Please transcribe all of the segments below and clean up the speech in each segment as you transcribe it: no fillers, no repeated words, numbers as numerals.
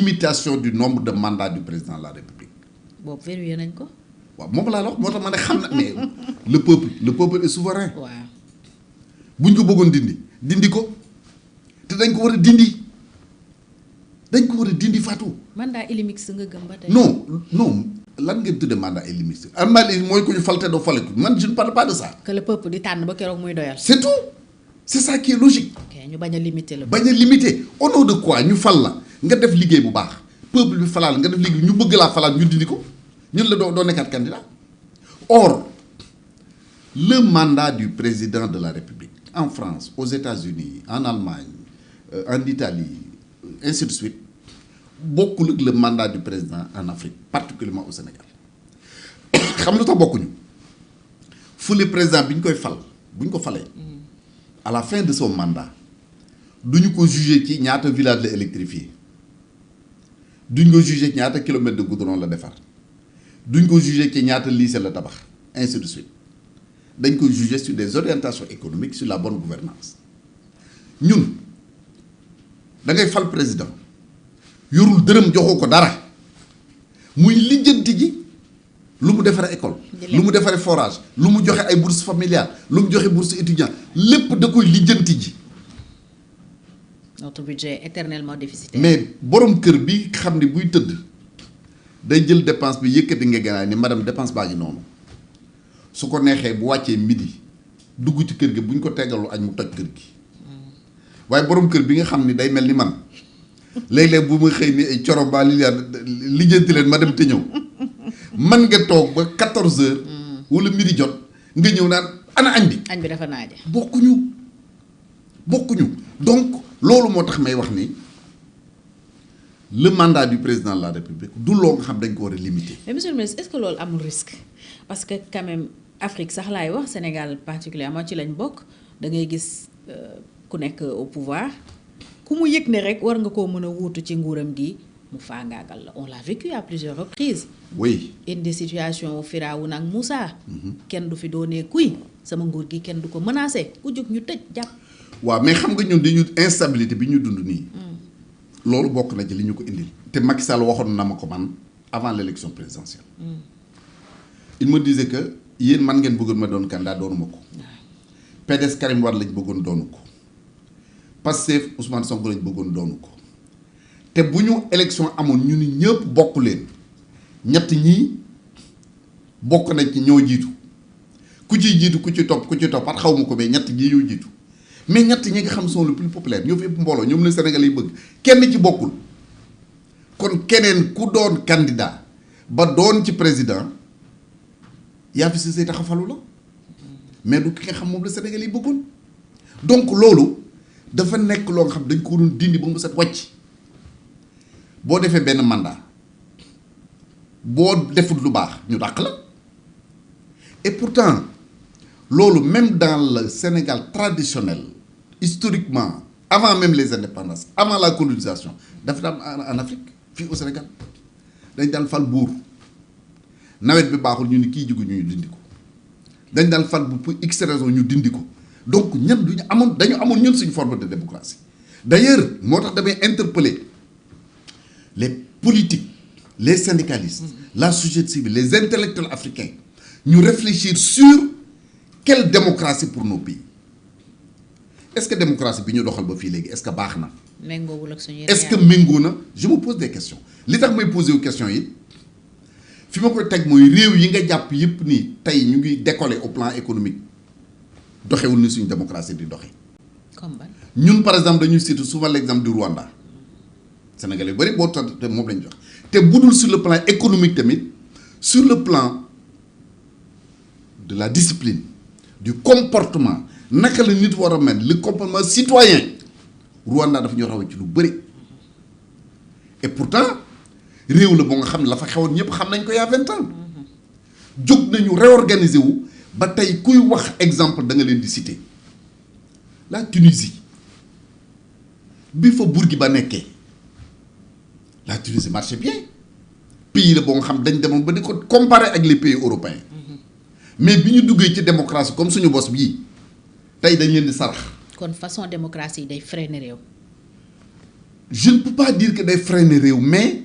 limitation du nombre de mandats du président de la République. boobu verrouillé nañ ko. waaw moom laa la wax moo tax ma ne xam na mais le peuple est souverain. waaw buñ ko bëggoon dindi ko te dañ ko war a dindi Fatou. mandat illimix nga gëm ba tey. non lan ngeen tuddee mandat illimix almali mooy ko ñu falte doo fale man je ne parle pas de ça. que le peuple di tànn ba keroog muy doyal. c'est tout c'est ça qui est logique. ok ñu bañ a limiter la. bañ a limiter au nom de quoi ñu fal la nga def liggéey bu baax peuple bi falaal nga def liggéey ñu bëgg laa falaal ñu dindi ko ñun la doo nekkaat candidat. Or le mandat du président de la République en France, aux États-Unis, en Allemagne, en Italie, ainsi de suite, beaucoup le mandat du président en Afrique, particulièrement au Sénégal. Xam lu tax bokkuñu fu le président bi ñu koy fal bu ñu ko falee à la fin de son mandat duñu ko juger ci ñaata village la électrifié duñ ko juger ci ñaata kilomètres de goudron la defar duñ ko juger ci ñaata lycée la tabax ainsi de suite dañ koy juger sur des orientations économiques sur la bonne gouvernance ñun da ngay fal président yorul dërëm joxoo ko dara muy lijjanti ji lu mu defaree école lu mu defaree forage lu mu joxe ay bourses familiales lu mu joxe bourse étudiant lépp da koy lijjanti ji. notre budget est éternellement déficitaire. mais borom kër bi xam ni buy tëdd day jël dépense bi yëkkati nga gànnaay ni madame dépense baa ngi noonu su ko neexee bu wàccee midi dugg ci kër gi bu ñu ko teggalu añ mu toj kër gi waaye borom kër bi nga xam ni day mel ni man léeg-léeg bu ma xëy ni ay coro ba lijjanti leen ma dem te ñëw man nga toog ba 14h. wala midi jot nga ñëw naan ana añ bi. añ bi dafa naaje. bokkuñu donc loolu moo tax may wax ni le mandat du président de la République du loo nga xam dañ ko war a limiter. mais monsieur le ministre est-ce que loolu amul risque parce que quand même Afrique sax laay wax Sénégal particulièrement ci lañ bokk da ngay gis ku nekk au pouvoir ku mu yëg ne rek war nga koo mën a wuutu ci nguuram gi mu faagaagal la on l'a vécu à plusieurs reprises. oui indi situation Firawun ak Moussa. kenn du fi doonee kuy sama nguur gi kenn du ko menacé ku jóg ñu tëj jàpp. waaw mais xam nga ñun dañu instabilité bi ñu dund nii. loolu bokk na ci li ñu ko indil. te Macky Sall waxoon na ma ko man avant l'élection présidentielle. il me disait que yéen man ngeen bëggoon ma doon candidat doonuma ko. PDS Karim Wade lañ bëggoon doonu ko. Pastef Ousmane Sonko lañ bëggoon doonu ko. te bu ñu élection amoon ñu ni ñëpp bokk leen ñett ñii bokk nañ ci ñoo jiitu ku ciy jiitu ku ci toppat xaw ma ko mais ñett ñii ñoo jiitu mais ñett ñi nga xam sont le plus populaire ñoo fi ëpp mbooloo ñoom la Sénégal yi bëgg kenn ci bokkul kon keneen ku doon candidat ba doon ci président yaa fi si say taxafalu la mais du ki nga xam moom la Sénégal yi bëggoon donc loolu dafa nekk loo nga xam dañ ko doon dindi ba mu set wàcc. boo defee benn mandat boo defut lu baax ñu dàq la et pourtant loolu même dans le Sénégal traditionnel historiquement avant même les indépendances avant la colonisation dafa daan en Afrique fii au Sénégal dañ daan fal buur nawet bi baaxul ñu ni kii jugu ñu dindi ko dañ daan fal bu pour x raison ñu dindi ko donc ñan dañu amoon ñun suñu forme de démocratie d'ailleurs moo tax damay interpeller les politiques, les syndicalistes, la société civile, les intellectuels africains, nous réfléchir sur quelle démocratie pour nos pays. Est-ce que la démocratie, est-ce que est-ce que Mengona, je me pose des questions. L'état me pose des questions. Si je me dis décoller au plan économique, nous une démocratie. Nous, par exemple, nous citons souvent l'exemple du Rwanda. Sénégalais yu bëri boo tax te moom lañ jox te budul sur le plan économique tamit sur le plan de la discipline du comportement naka la nit war a mel le comportement citoyen Rwanda dafa ñu raw ci lu bëri et pourtant réew la boo nga xam ne la fa xewoon ñëpp xam nañ ko y a 20 ans jóg nañu réorganiser wu ba tey kuy wax exemple da nga leen di citer la Tunisie bi fa Bourguiba nekkee. La Tunisie marche bien pays la boo nga xam dañ demoon ba di ko comparer ak les pays européens mais bi ñu duggee ci démocratie comme suñu bos bii. 'tey dañ leen di sarax. kon façon démocratie day freiner réew. je ne peux pas dire que day freiner réew mais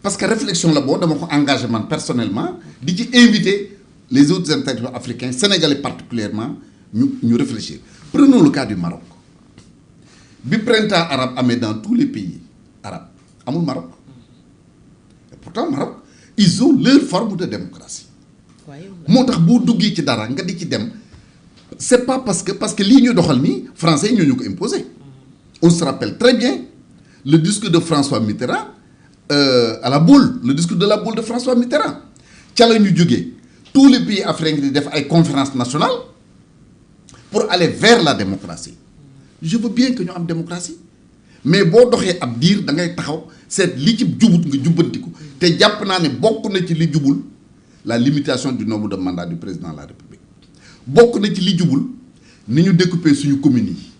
parce que réflexion la boo dama ko engagé man personnellement di ci inviter les autres interlocuteurs africains sénégalais particulièrement ñu réfléchir. Prenons le cas du Maroc bi printemps arabe amee dans tous les pays arabes amul Maroc et pourtant Maroc ils ont leur forme de démocratie moo tax boo duggee ci dara nga di ci dem c'est pas parce que lii ñu doxal nii français yi ñoo ñu ko imposé. On se rappelle très bien le discours de François Mitterrand à la boule le discours de la boule de François Mitterrand ca la ñu jógee tous les pays africains di def ay conférences nationales pour aller vers la démocratie je veux bien que ñu am démocratie mais boo doxee ab diir da ngay taxaw seet li ci jubut nga jubbantiku te jàpp naa ne bokk na ci li jubul la limitation du nombre de mandats du président de la République bokk na ci li jubul ni ñu découper suñu communes yi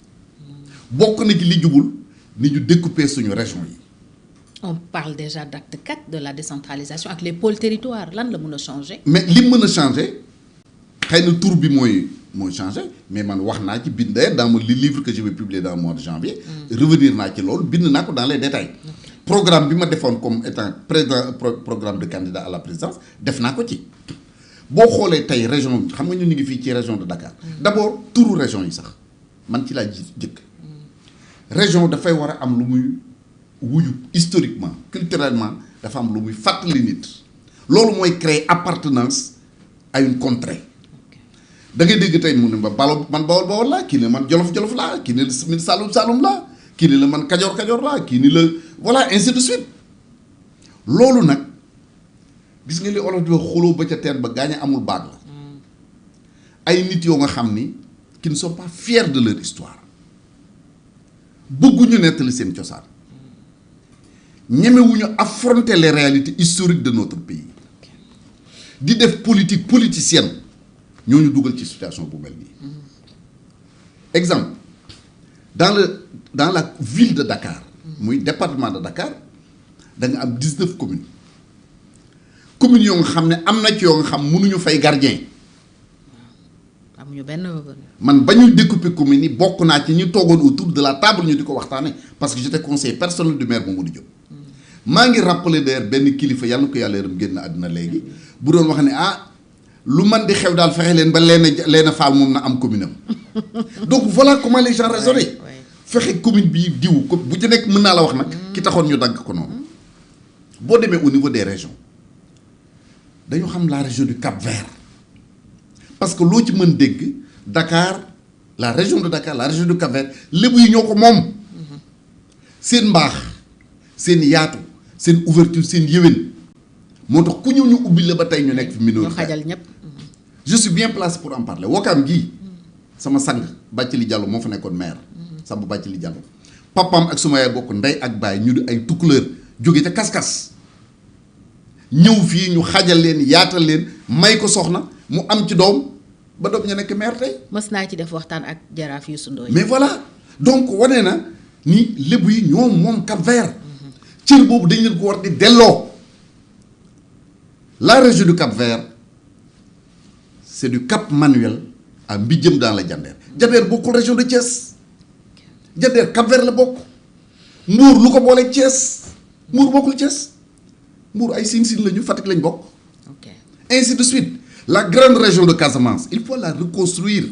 bokk na ci li jubul ni ñu découper suñu région yi. On parle déjà d'acte 4 de la décentralisation ak les pôles territoires lan la mën a changer. mais li mën a changer xëy na tur bi mooy changer mais man wax naa ci bind dans le livre que je vais publier dans le mois de janvier. revenir naa ci loolu bind naa ko dans les détails. Programme bi ma defoon comme étant président programme de candidat à la présidence def naa ko ci. boo xoolee tey région xam nga ñu ngi fii ci région de Dakar. d'abord turu région yi sax man ci laa jëkk région dafay war a am lu muy wuyu historiquement culturellement dafa am lu muy fàttali nit loolu mooy créer appartenance à une contrée da ngay dégg tey mu ne man Bawol laa kii ne man Jolof laa kii ne la Saalum laa kii ne la man Kajoor laa kii ni la voilà ainsi de suite loolu nag gis nga li olof di wax xuloo ba ca teen ba gaañ amul baag la ay nit yoo nga xam ni qui ne sont pas fiers de leur histoire bëgguñu nettali seen cosaan ñemewuñu affronter les réalités historiques de notre pays di def politique politicienne ñooñu dugal ci situation bu mel nii exemple dans la ville de Dakar muy département de Dakar da nga am 19 communes yoo nga xam ne am na ci yoo nga xam mënuñu fay gardien amuñu benn man ba ñuy découper communes yi bokk naa ci ñu toogoon autour de la table ñu di ko waxtaane parce que j'étais conseiller personnel du maire Mamadou Diop maa ngi rappeler d'ailleurs benn kilifa yàlla na ko yàlla yërëm génn àddina léegi bu doon wax ne lu man di xew daal fexe leen ba leen a faal moom na am commune am donc voilà comment les gens raisonnaient fexe commune bi diw ko bu ci nekk mën naa la wax nag ki taxoon ñu dagg ko noonu boo demee au niveau des régions dañu xam la région du Cap-Vert parce que loo ci mën dégg Dakar la région de Dakar la région du Cap-Vert lébu yi ñoo ko moom seen mbaax seen yaatu seen ouverture seen yéwén moo tax ku ñëw ñu ubbi la ba tey ñu nekk fi minorité xajal ñëpp. je suis bien placé pour en parler Wakaam gii sama sang Bathily Diallo moo fa nekkoon maire Samba Bathily Diallo papaam ak suma yaay bokk ndey ak baay ñu di ay tukkuleur jóge ca kas-kas ñëw fii ñu xajal leen yaatal leen may ko soxna mu am ci doom ba doom ña nekk maire tey. mës naa ci def waxtaan ak jaraaf Youssou Ndoye. mais voilà donc wane na ni lébu yi ñoom moom Cap-Vert cër boobu dañ leen ko war di delloo la région du Cap-Vert c'est du Cap Manuel à Mbijëm dans la Jandeer Jandeer bokkul région de Thiès Jandeer Cap-Vert la bokk Mbour lu ko booleeg Thiès Mbour bokkul Thiès Mbour ay Sine Sine la ñu Fatick lañ bokk. ok ainsi de suite la grande région de Casamance il faut la reconstruire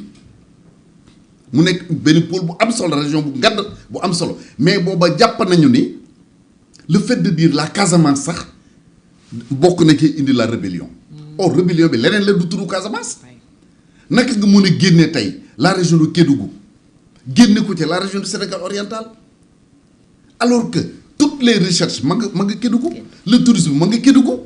mu nekk benn pôle bu am solo région bu ngand bu am solo mais booba jàpp nañu ni le fait de dire la Casamance sax bokk na ci indi la rébellion. or rébellion bi leneen la du turu Casamance. naka nga mën a génne tey la région de Kédougou génne ko ci la région du Sénégal oriental alors que toutes les recherches ma nga Kédougou le tourisme ma nga Kédougou